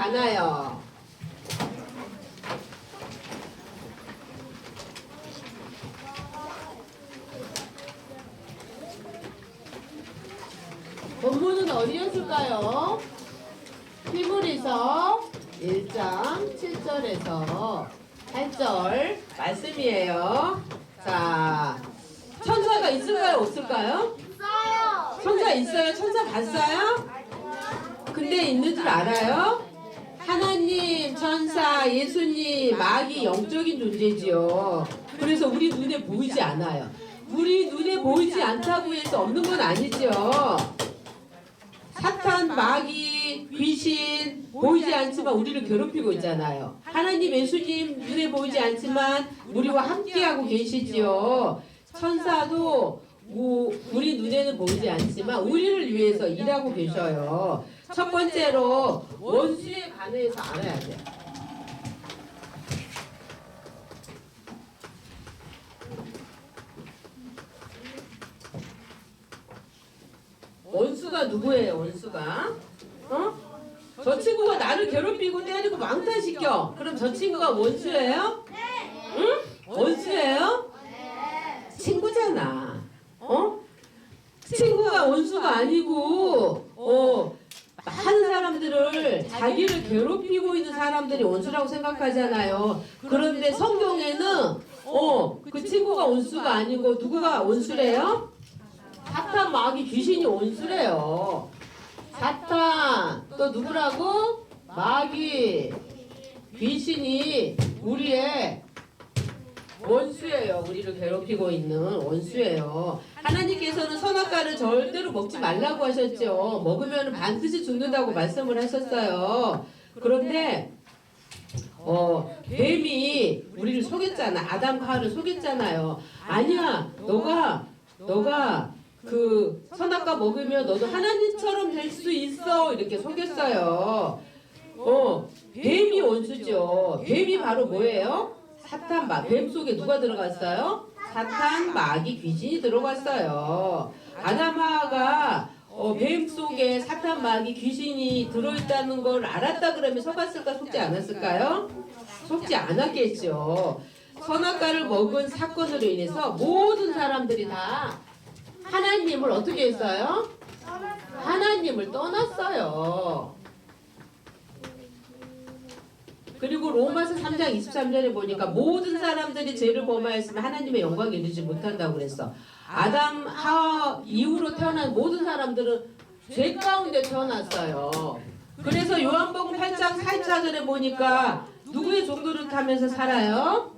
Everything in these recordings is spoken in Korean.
않아요. 본문은 어디였을까요? 히브리서 1장 7절에서 8절 말씀이에요. 자, 천사가 있을까요? 없을까요? 있어요. 천사 있어요? 천사 봤어요? 근데 있는 줄 알아요? 하나님, 천사, 예수님, 마귀 영적인 존재지요. 그래서 우리 눈에 보이지 않아요. 우리 눈에 보이지 않다고 해서 없는 건 아니죠. 사탄, 마귀, 귀신 보이지 않지만 우리를 괴롭히고 있잖아요. 하나님, 예수님 눈에 보이지 않지만 우리와 함께하고 계시지요. 천사도 우리 눈에는 보이지 않지만 우리를 위해서 일하고 계셔요. 첫 번째로 원수에 관해서 알아야 돼요. 원수가 누구예요? 원수가? 저 친구가 나를 괴롭히고 때리고 망탈시켜. 그럼 저 친구가 원수예요? 응? 원수예요? 친구잖아. 친구가 원수가 아니고 많은 사람들을 자기를 괴롭히고 있는 사람들이 원수라고 생각하잖아요. 그런데 성경에는 그 친구가 원수가 아니고 누구가 원수래요? 사탄, 마귀, 귀신이 원수래요. 사탄 또 누구라고? 마귀, 귀신이 우리의 원수예요. 우리를 괴롭히고 있는 원수예요. 하나님께서는 선악과를 절대로 먹지 말라고 하셨죠. 먹으면 반드시 죽는다고 말씀을 하셨어요. 그런데 뱀이 우리를 속였잖아. 아담 하와를 속였잖아요. 아니야, 너가 그 선악과 먹으면 너도 하나님처럼 될 수 있어. 이렇게 속였어요. 뱀이 원수죠. 뱀이 바로 뭐예요? 사탄, 뱀 속에 누가 들어갔어요? 사탄, 마귀, 귀신이 들어갔어요. 아담 하와가 뱀 속에 사탄, 마귀, 귀신이 들어있다는 걸 알았다 그러면 속았을까, 속지 않았을까요? 속지 않았겠죠. 선악과를 먹은 사건으로 인해서 모든 사람들이 다 하나님을 어떻게 했어요? 하나님을 떠났어요. 그리고 로마서 3장 23절에 보니까 모든 사람들이 죄를 범하였으면 하나님의 영광에 이르지 못한다고 그랬어. 아담, 하와 이후로 태어난 모든 사람들은 죄 가운데 태어났어요. 그래서 요한복음 8장 44절에 보니까 누구의 종노릇 하면서 살아요?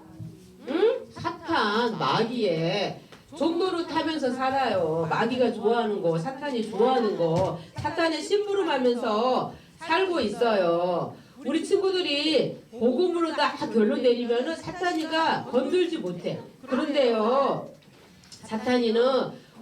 응? 사탄, 마귀의 종노릇 하면서 살아요. 마귀가 좋아하는 거, 사탄이 좋아하는 거, 사탄의 심부름하면서 살고 있어요. 우리 친구들이 복음으로 다 결론 내리면은 사탄이가 건들지 못해. 그런데요, 사탄이는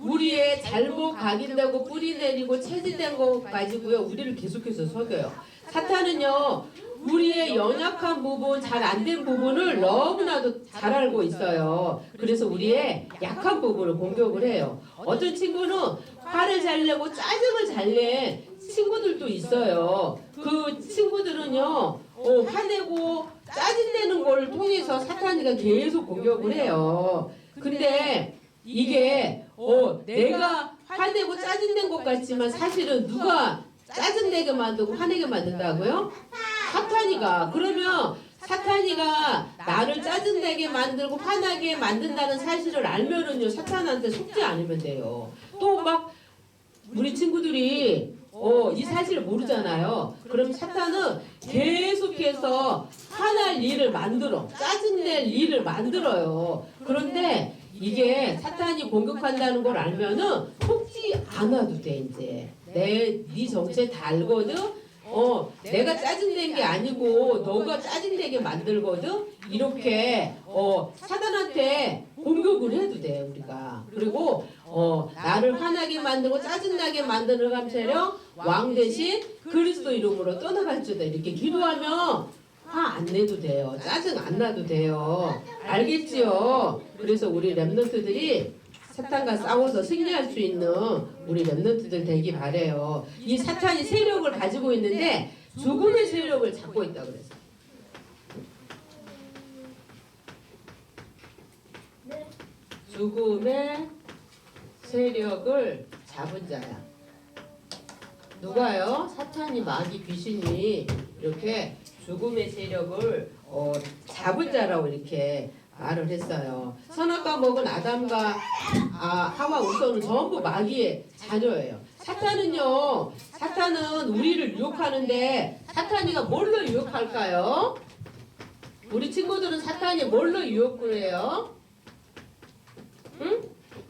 우리의 잘못 각인되고 뿌리 내리고 체질된 거 가지고요, 우리를 계속해서 속여요. 사탄은요, 우리의 연약한 부분, 잘 안 된 부분을 너무나도 잘 알고 있어요. 그래서 우리의 약한 부분을 공격을 해요. 어떤 친구는 화를 잘 내고 짜증을 잘 내 친구들도 있어요. 그 친구들은요, 화내고 짜증내는 걸 통해서 사탄이가 계속 공격을 해요. 근데 이게 내가 화내고 짜증낸 것 같지만 사실은 누가 짜증내게 만들고 화내게 만든다고요? 사탄이가. 그러면 사탄이가 나를 짜증내게 만들고 화나게 만든다는 사실을 알면은요, 사탄한테 속지 않으면 돼요. 또 막 우리 친구들이 이 사실을 모르잖아요. 그럼 사탄은 계속해서 화날 일을 만들어, 짜증낼 일을 만들어요. 그런데 이게 사탄이 공격한다는 걸 알면은 속지 않아도 돼. 이제 네 정체 다 알거든. 내가 짜증낸 게 아니고 너가 짜증내게 만들거든. 이렇게 사단한테 공격을 해도 돼, 우리가. 그리고 나를 화나게 만들고 짜증나게 만드는 감체령 왕 대신 그리스도 이름으로 떠나갈지어다. 이렇게 기도하면 화 안 내도 돼요. 짜증 안 나도 돼요. 알겠지요? 그래서 우리 랩런트들이 사탄과 싸워서 승리할 수 있는 우리 랩런트들 되기 바래요. 이 사탄이 세력을 가지고 있는데 죽음의 세력을 잡고 있다 그랬어. 죽음의 세력을 잡은 자야. 누가요? 사탄이, 마귀, 귀신이 이렇게 죽음의 세력을 잡은 자라고 이렇게 말을 했어요. 선악과 먹은 아담과 하와 우선은 전부 마귀의 자녀예요. 사탄은 우리를 유혹하는데 사탄이가 뭘로 유혹할까요? 우리 친구들은 사탄이 뭘로 유혹을 해요? 응?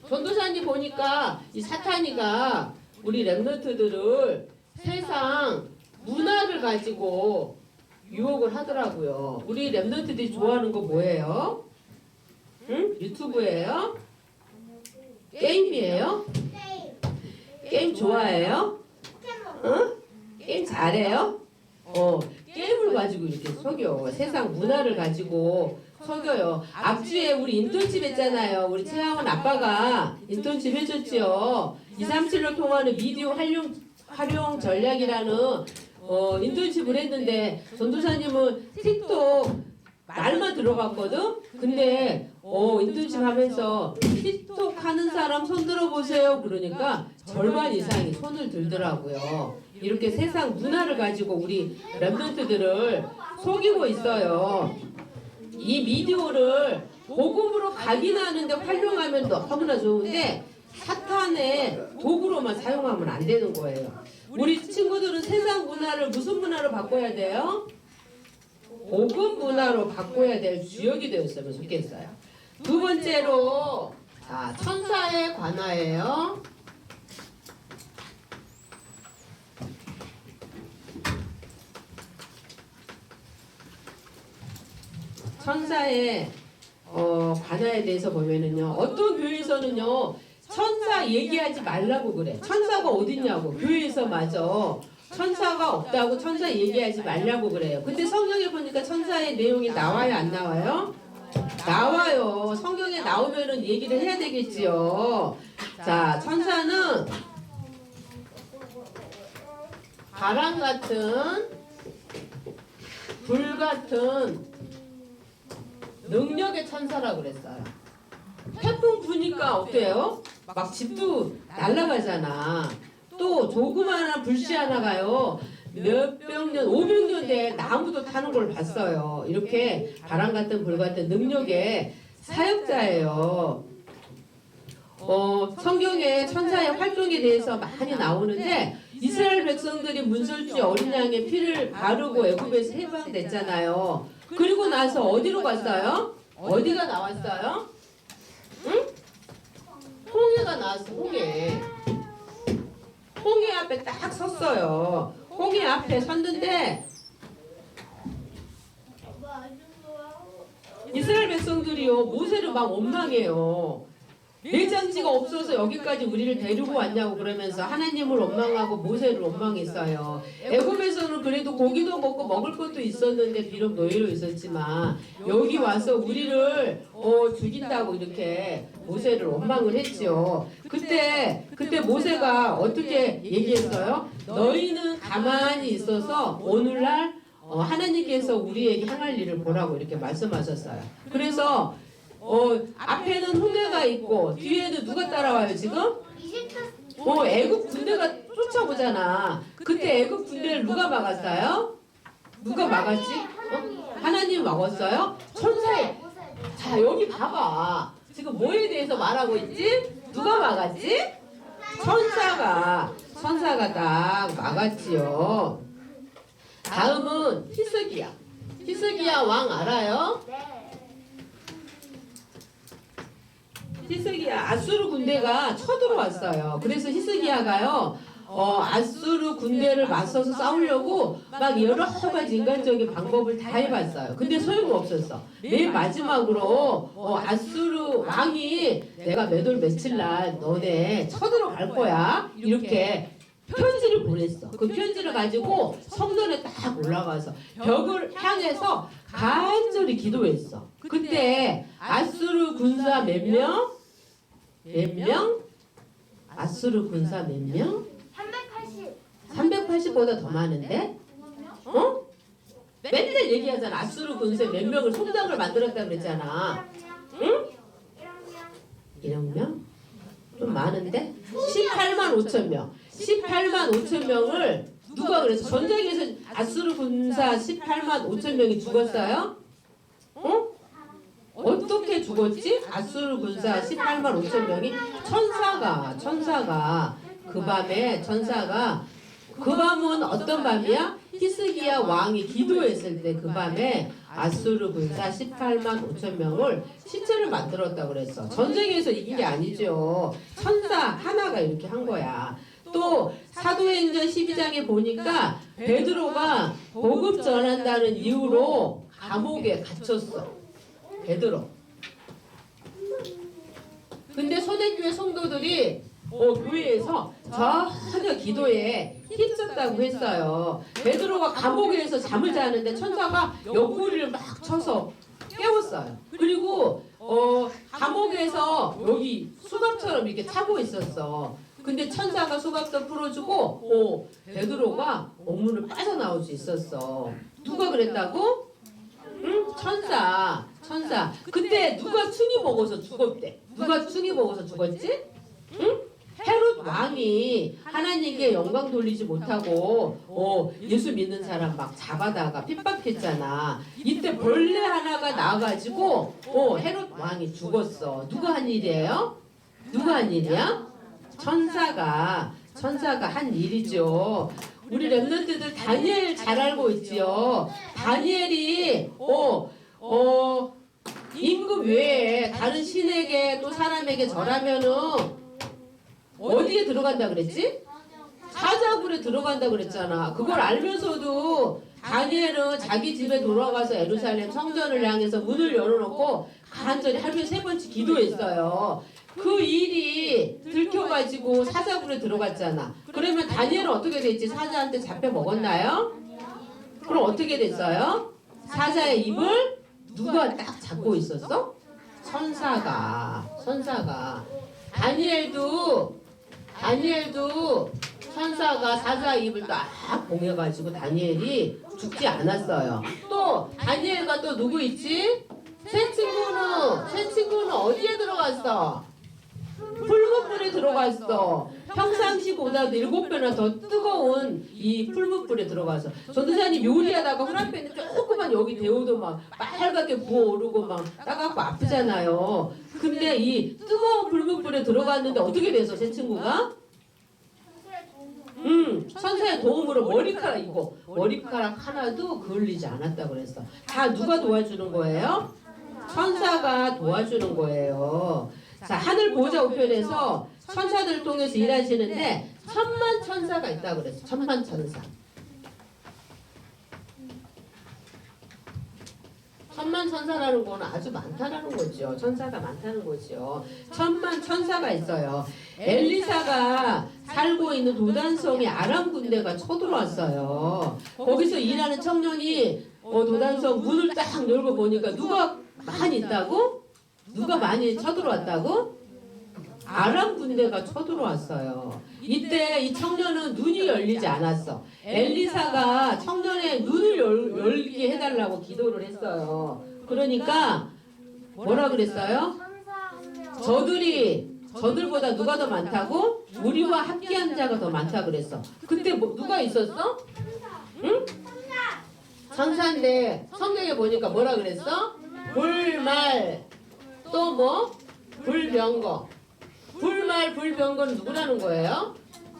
전도사님 보니까 이 사탄이가 우리 랩런트들을 세상 문화를 가지고 유혹을 하더라고요. 우리 랩런트들이 좋아하는 거 뭐예요? 응? 유튜브예요? 게임이에요? 게임 좋아해요? 응? 게임 잘해요? 게임을 가지고 이렇게 속여. 세상 문화를 가지고 속여요. 앞주에 우리 인턴십 했잖아요. 우리 최하원 아빠가 인턴십 해줬지요. 237로 통하는 미디어 활용 전략이라는 인턴십을 했는데 전도사님은 틱톡 말만 들어갔거든? 근데 인턴십 하면서 틱톡 하는 사람 손 들어보세요. 그러니까 절반 이상이 손을 들더라고요. 이렇게 세상 문화를 가지고 우리 랩런트들을 속이고 있어요. 이 미디어를 복음으로 각인하는데 활용하면 너무나 좋은데 사탄의 도구로만 사용하면 안 되는 거예요. 우리 친구들은 세상 문화를 무슨 문화로 바꿔야 돼요? 복음 문화로 바꿔야 될 주역이 되었으면 좋겠어요. 두 번째로 천사에 관하여요. 천사의 관하에 대해서 보면은요, 어떤 교회에서는요 천사 얘기하지 말라고 그래. 천사가 어딨냐고. 교회에서 마저 천사가 없다고 천사 얘기하지 말라고 그래요. 근데 성경에 보니까 천사의 내용이 나와요, 안 나와요? 나와요. 성경에 나오면은 얘기를 해야 되겠지요. 자, 천사는 바람 같은, 불 같은 능력의 천사라고 그랬어요. 태풍 부니까 어때요? 막 집도 날아가잖아. 또 조그마한 불씨 하나가요. 몇백 년, 500년 대 나무도 타는 걸 봤어요. 이렇게 바람 같은 불 같은 능력의 사역자예요. 성경에 천사의 활동에 대해서 많이 나오는데 이스라엘 백성들이 문설주의 어린 양의 피를 바르고 애굽에서 해방됐잖아요. 그리고 나서 어디로 갔어요? 어디가 나왔어요? 응? 홍해가 나왔어. 홍해. 홍해 앞에 딱 섰어요. 홍해 앞에 섰는데 이스라엘 백성들이요 모세를 막 원망해요. 내장지가 없어서 여기까지 우리를 데리고 왔냐고 그러면서 하나님을 원망하고 모세를 원망했어요. 애굽에서는 그래도 고기도 먹고 먹을 것도 있었는데 비록 노예로 있었지만 여기 와서 우리를 죽인다고 이렇게 모세를 원망을 했죠. 그때 모세가 어떻게 얘기했어요? 너희는 가만히 있어서 오늘날 하나님께서 우리에게 향할 일을 보라고 이렇게 말씀하셨어요. 그래서 앞에는 홍해가 있고 뒤에는 누가 따라와요 지금? 애굽 군대가 쫓아오잖아. 그때 애굽 군대를 누가 막았어요? 누가 막았지? 하나님 막았어요? 천사에. 자 여기 봐봐. 지금 뭐에 대해서 말하고 있지? 누가 막았지? 천사가 딱 막았지요. 다음은 히스기야. 히스기야 왕 알아요? 히스기야 아수르 군대가 쳐들어왔어요. 그래서 히스기야가요 아수르 군대를 맞서서 싸우려고 막 여러 가지 인간적인 방법을 다 해봤어요. 근데 소용없었어. 맨 마지막으로 아수르 왕이 내가 몇 월 며칠 날 너네 쳐들어갈 거야 이렇게 편지를 보냈어. 그 편지를 가지고 성전에 딱 올라가서 벽을 향해서 간절히 기도했어. 그때 아수르 군사 몇 명? 몇 명? 아수르 군사 몇 명? 380보다 더 많은데? 맨날 얘기하잖아. 아수르 군세 몇 명을 송장을 만들었다 그랬잖아. 응? 1억 명? 좀 많은데? 18만 5천 명. 18만 5천 명을 누가 그래서 전쟁에서 아수르 군사 18만 5천 명이 죽었어요? 응? 어떻게 죽었지? 아수르 군사 18만 5천 명이 천사가 그 밤에 그 밤은 어떤 밤이야? 히스기야 왕이 기도했을 때 그 밤에 아수르 군사 18만 5천 명을 시체를 만들었다고 그랬어. 전쟁에서 이긴 게 아니죠. 천사 하나가 이렇게 한 거야. 또 사도행전 12장에 보니까 베드로가 복음 전한다는 이유로 감옥에 갇혔어. 베드로. 근데 초대교회 성도들이 교회에서 전혀 기도에 힘썼다고 했어요. 베드로가 감옥에서 잠을 자는데 천사가 옆구리를 막 쳐서 깨웠어요. 그리고 감옥에서 여기 수갑처럼 이렇게 차고 있었어. 근데 천사가 수갑도 풀어주고 베드로가 옥문을 빠져나올 수 있었어. 누가 그랬다고? 응? 천사. 그때 누가 충이 먹어서 죽었대? 누가 충이 먹어서 죽었지? 응? 헤롯 왕이 하나님께 영광 돌리지 못하고 예수 믿는 사람 막 잡아다가 핍박했잖아. 이때 벌레 하나가 나와가지고 헤롯 왕이 죽었어. 누가 한 일이에요? 누가 한 일이야? 천사가 한 일이죠. 우리 랩런트들 다니엘 잘 알고 있지요. 다니엘이 임금 외에 다른 신에게 또 사람에게 절하면은 어디에 들어간다 그랬지? 사자굴에 들어간다 그랬잖아. 그걸 알면서도 다니엘은 자기 집에 돌아가서 예루살렘 성전을 향해서 문을 열어놓고 간절히 하루에 3번씩 기도했어요. 그 일이 들켜가지고 사자굴에 들어갔잖아. 그러면 다니엘은 어떻게 됐지? 사자한테 잡혀 먹었나요? 그럼 어떻게 됐어요? 사자의 입을 누가 딱 잡고 있었어? 천사가. 다니엘도 천사가 사자의 입을 딱 봉해가지고 다니엘이 죽지 않았어요. 또 다니엘과 또 누구 있지? 새 친구는 어디에 들어갔어? 풀무불에 들어갔어. 평상시보다도 7배나 더 뜨거운 이 풀무불에 들어가서 전도사님 요리하다가 후라이팬에 조금만 여기 데워도 막 빨갛게 부어오르고 막 따갑고 아프잖아요. 근데 이 뜨거운 풀무불에 들어갔는데 어떻게 돼서 새 친구가? 천사의 도움으로 머리카락 하나도 그을리지 않았다고 그랬어. 다 누가 도와주는 거예요? 천사가 도와주는 거예요. 자, 하늘 보좌 우편에서 천사들을 통해서 일하시는데 1000만 천사가 있다고 그랬어. 1000만 천사. 1000만 천사라는 거는 아주 많다라는 거죠. 천사가 많다는 거죠. 1000만 천사가 있어요. 엘리사가 살고 있는 도단성에 아람 군대가 쳐들어왔어요. 거기서 일하는 청년이 도단성 문을 딱 열고 보니까 누가 많이 있다고? 누가 많이 쳐들어왔다고? 아람 군대가 쳐들어왔어요. 이때 이 청년은 눈이 열리지 않았어. 엘리사가 청년의 눈을 열게 해달라고 기도를 했어요. 그러니까 뭐라 그랬어요? 저들보다 누가 더 많다고? 우리와 함께한 자가 더 많다 그랬어. 그때 누가 있었어? 응? 천사인데 성경에 보니까 뭐라 그랬어? 불말 또 뭐? 불병거. 불말 불병거는 누구라는 거예요?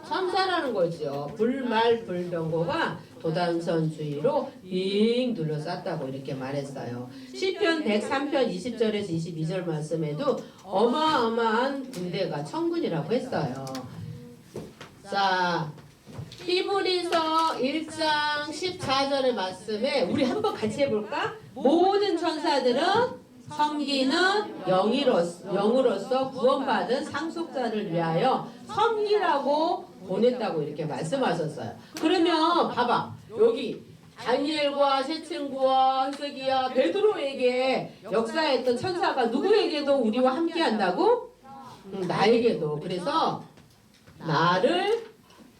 천사라는 거죠. 불말 불병거가 도단선 주위로 빙 둘러쌌다고 이렇게 말했어요. 시편 103편 20절에서 22절 말씀에도 어마어마한 군대가 천군이라고 했어요. 자, 히브리서 1장 14절의 말씀에 우리 한번 같이 해볼까? 모든 천사들은 섬기는 영으로서 구원받은 상속자를 위하여 섬기라고 보냈다고 이렇게 말씀하셨어요. 그러면 봐봐. 여기 다니엘과 새 친구와 히스기야 베드로에게 역사했던 천사가 누구에게도 우리와 함께 한다고? 나에게도. 그래서 나를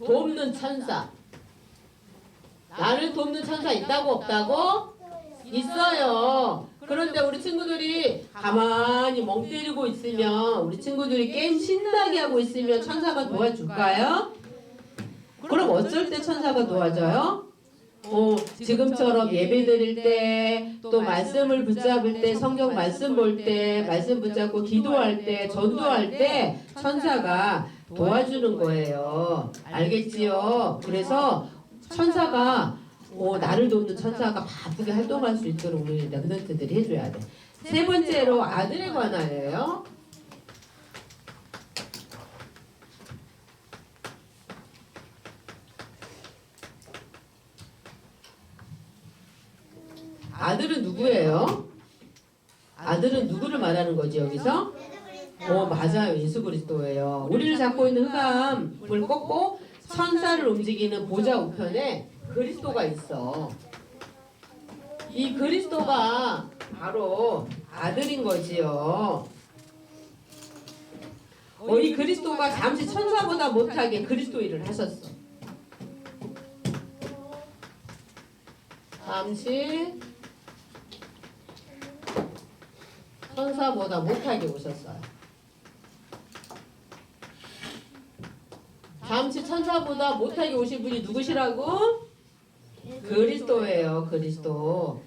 돕는 천사. 나를 돕는 천사 있다고 없다고? 있어요. 그런데 우리 친구들이 가만히 멍 때리고 있으면, 우리 친구들이 게임 신나게 하고 있으면 천사가 도와줄까요? 그럼 어쩔 때 천사가 도와줘요? 지금처럼 예배 드릴 때, 또 말씀을 붙잡을 때, 성경 말씀 볼 때, 말씀 붙잡고 기도할 때, 전도할 때 천사가 도와주는 거예요. 알겠지요? 그래서 천사가 나를 돕는 천사가 바쁘게 활동할 수 있도록 우리 렘넌트들이 해줘야 돼. 세 번째로 아들에 관하여요. 아들은 누구예요? 아들은 누구를 말하는 거지 여기서? 맞아요. 예수 그리스도예요. 우리를 잡고 있는 흑암을 꺾고 천사를 움직이는 보좌 우편에 그리스도가 있어. 이 그리스도가 바로 아들인 거지요. 이 그리스도가 잠시 천사보다 못하게 그리스도 일을 하셨어. 잠시 천사보다 못하게 오셨어요. 잠시 천사보다 못하게 오신 분이 누구시라고? 그리스도예요. 그리스도.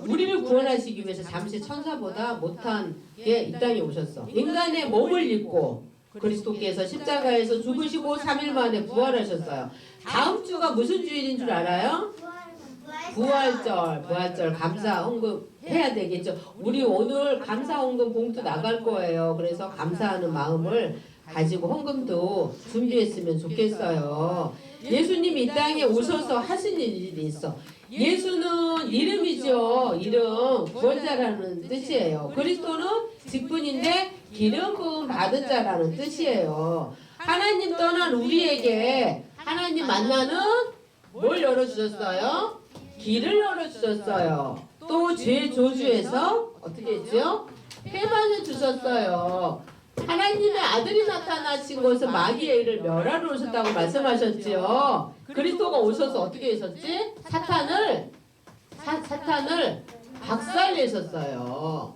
우리를 구원하시기 위해서 잠시 천사보다 못한 게 이 땅에 오셨어. 인간의 몸을 입고 그리스도께서 십자가에서 죽으시고 3일 만에 부활하셨어요. 다음 주가 무슨 주일인 줄 알아요? 부활절 감사 헌금 해야 되겠죠. 우리 오늘 감사 헌금 봉투 나갈 거예요. 그래서 감사하는 마음을 가지고 헌금도 준비했으면 좋겠어요. 예수님이 이 땅에 오셔서 하신 일이 있어. 예수는 이름이죠. 이름 구원자라는 뜻이에요. 그리스도는 직분인데 기름 부음 받은 자라는 뜻이에요. 하나님 떠난 우리에게 하나님 만나는 뭘 열어주셨어요? 길을 열어주셨어요. 또 죄 저주에서 어떻게 했죠? 해방을 주셨어요. 하나님의 아들이 나타나신 것은 마귀의 일을 멸하러 오셨다고 말씀하셨지요. 그리스도가 오셔서 어떻게 하셨지? 사탄을 박살내셨어요.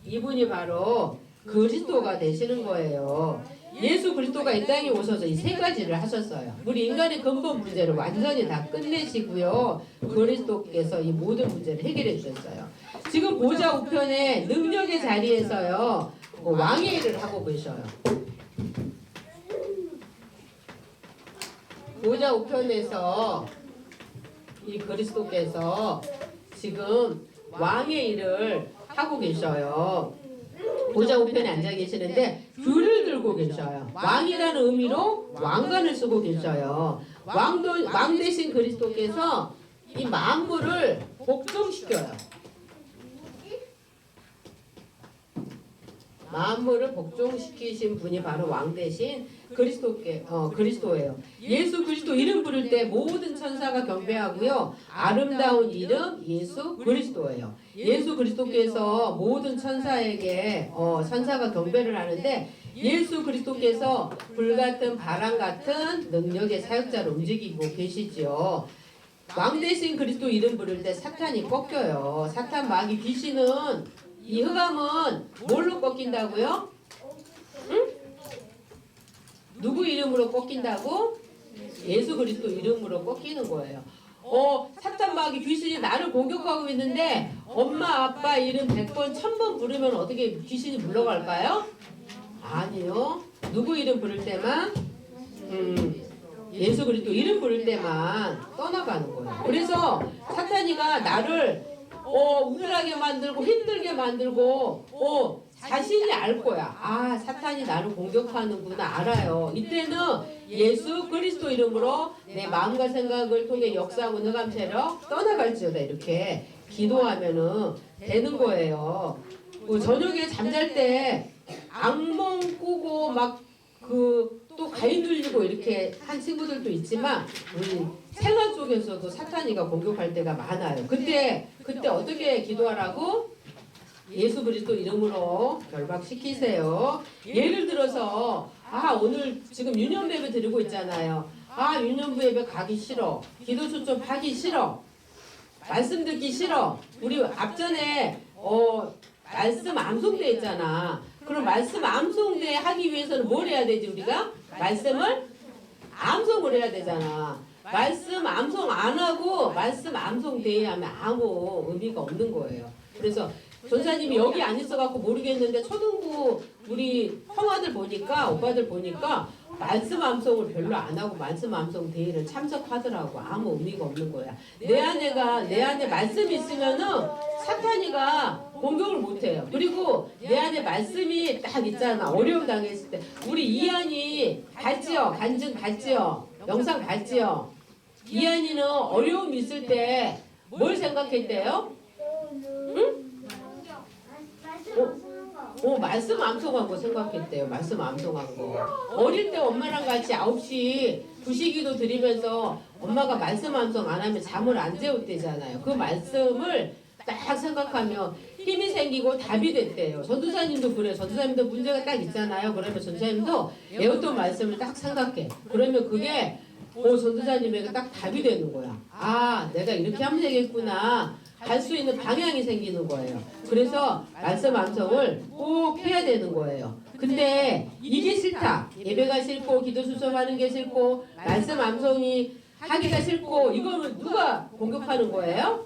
이분이 바로 그리스도가 되시는 거예요. 예수 그리스도가 이 땅에 오셔서 이 세 가지를 하셨어요. 우리 인간의 근본 문제를 완전히 다 끝내시고요. 그리스도께서 이 모든 문제를 해결해 주셨어요. 지금 보좌 우편의 능력의 자리에서요. 왕의 일을 하고 계셔요. 보좌 우편에서 이 그리스도께서 지금 왕의 일을 하고 계셔요. 보좌 우편에 앉아 계시는데 귤을 들고 계셔요. 왕이라는 의미로 왕관을 쓰고 계셔요. 왕 대신 그리스도께서 이 만물을 복종시켜요. 만물을 복종시키신 분이 바로 왕 대신 그리스도예요. 예수 그리스도 이름 부를 때 모든 천사가 경배하고요. 아름다운 이름 예수 그리스도예요. 예수 그리스도께서 모든 천사에게 천사가 경배를 하는데 예수 그리스도께서 불같은 바람 같은 능력의 사역자로 움직이고 계시지요. 왕 대신 그리스도 이름 부를 때 사탄이 꺾여요. 사탄 마귀 귀신은 이 흑암은 뭘로 꺾인다고요? 응? 누구 이름으로 꺾인다고? 예수 그리스도 이름으로 꺾이는 거예요. 사탄 마귀 귀신이 나를 공격하고 있는데 엄마 아빠 이름 100번 1000번 부르면 어떻게 귀신이 물러갈까요? 아니요. 누구 이름 부를 때만 예수 그리스도 이름 부를 때만 떠나가는 거예요. 그래서 사탄이가 나를 우울하게 만들고 힘들게 만들고 자신이 알 거야. 아, 사탄이 나를 공격하는구나 알아요. 이때는 예수 그리스도 이름으로 내 마음과 생각을 통해 역사하고 흑암 세력 떠나갈지어다 이렇게 기도하면은 되는 거예요. 저녁에 잠잘 때 악몽 꾸고 막 또 가위 눌리고 이렇게 한 친구들도 있지만 우리 생활 속에서도 사탄이가 공격할 때가 많아요. 그때 어떻게 기도하라고? 예수 그리스도 이름으로 결박시키세요. 예를 들어서 오늘 지금 유년배배 드리고 있잖아요. 아 유년부 예배 가기 싫어. 기도 초점 하기 싫어. 말씀 듣기 싫어. 우리 앞전에 말씀 암송대 했잖아. 그럼 말씀 암송대 하기 위해서는 뭘 해야 되지 우리가? 말씀을 암송을 해야 되잖아. 말씀 암송 안 하고 말씀 암송대회 하면 아무 의미가 없는 거예요. 그래서 전사님이 여기 안 있어갖고 모르겠는데 초등부 우리 형아들 보니까 오빠들 보니까 말씀 암송을 별로 안 하고 말씀 암송 대회를 참석하더라고. 아무 의미가 없는 거야. 내 안에 말씀이 있으면은 사탄이가 공격을 못해요. 그리고 내 안에 말씀이 딱 있잖아. 어려움 당했을 때 우리 이한이 봤지요? 간증 봤지요? 영상 봤지요? 이한이는 어려움 있을 때 뭘 생각했대요? 응? 말씀 암송한 거 생각했대요. 말씀 암송한 거. 어릴 때 엄마랑 같이 9시 부시기도 드리면서 엄마가 말씀 암송 안 하면 잠을 안 재웠대잖아요. 그 말씀을 딱 생각하면 힘이 생기고 답이 됐대요. 전도사님도 그래요. 전도사님도 문제가 딱 있잖아요. 그러면 전도사님도 외웠던 말씀을 딱 생각해. 그러면 그게 전도사님에게 딱 답이 되는 거야. 아, 내가 이렇게 하면 되겠구나. 갈 수 있는 방향이 생기는 거예요. 그래서 말씀 암송을 꼭 해야 되는 거예요. 근데 이게 싫다. 예배가 싫고 기도 수첩하는 게 싫고 말씀 암송이 하기가 싫고 이거는 누가 공격하는 거예요?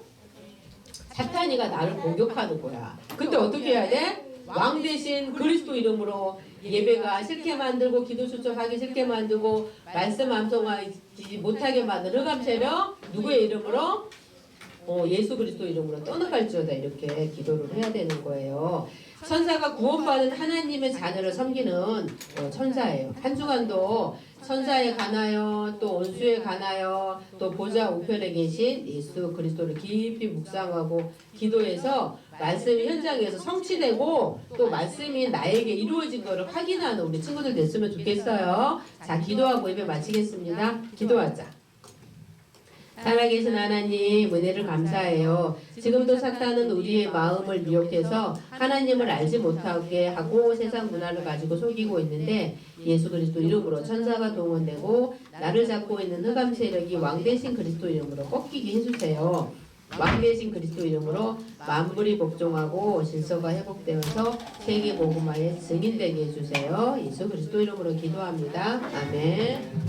사탄이가 나를 공격하는 거야. 근데 어떻게 해야 돼? 왕 대신 그리스도 이름으로 예배가 싫게 만들고 기도 수첩하기 싫게 만들고 말씀 암송하지 못하게 만든 흑암세력 누구의 이름으로? 예수 그리스도 이름으로 떠나갈지어다 이렇게 기도를 해야 되는 거예요. 천사가 구원받은 하나님의 자녀를 섬기는 천사예요. 한 주간도 천사에 관하여 또 원수에 관하여 또 보좌 우편에 계신 예수 그리스도를 깊이 묵상하고 기도해서 말씀이 현장에서 성취되고 또 말씀이 나에게 이루어진 것을 확인하는 우리 친구들 됐으면 좋겠어요. 자, 기도하고 예배 마치겠습니다. 기도하자. 살아계신 하나님 은혜를 감사해요. 지금도 사탄은 우리의 마음을 미혹해서 하나님을 알지 못하게 하고 세상 문화를 가지고 속이고 있는데 예수 그리스도 이름으로 천사가 동원되고 나를 잡고 있는 흑암 세력이 왕 대신 그리스도 이름으로 꺾이게 해주세요. 왕 대신 그리스도 이름으로 만물이 복종하고 질서가 회복되어서 세계 복음화의 증인되게 해주세요. 예수 그리스도 이름으로 기도합니다. 아멘.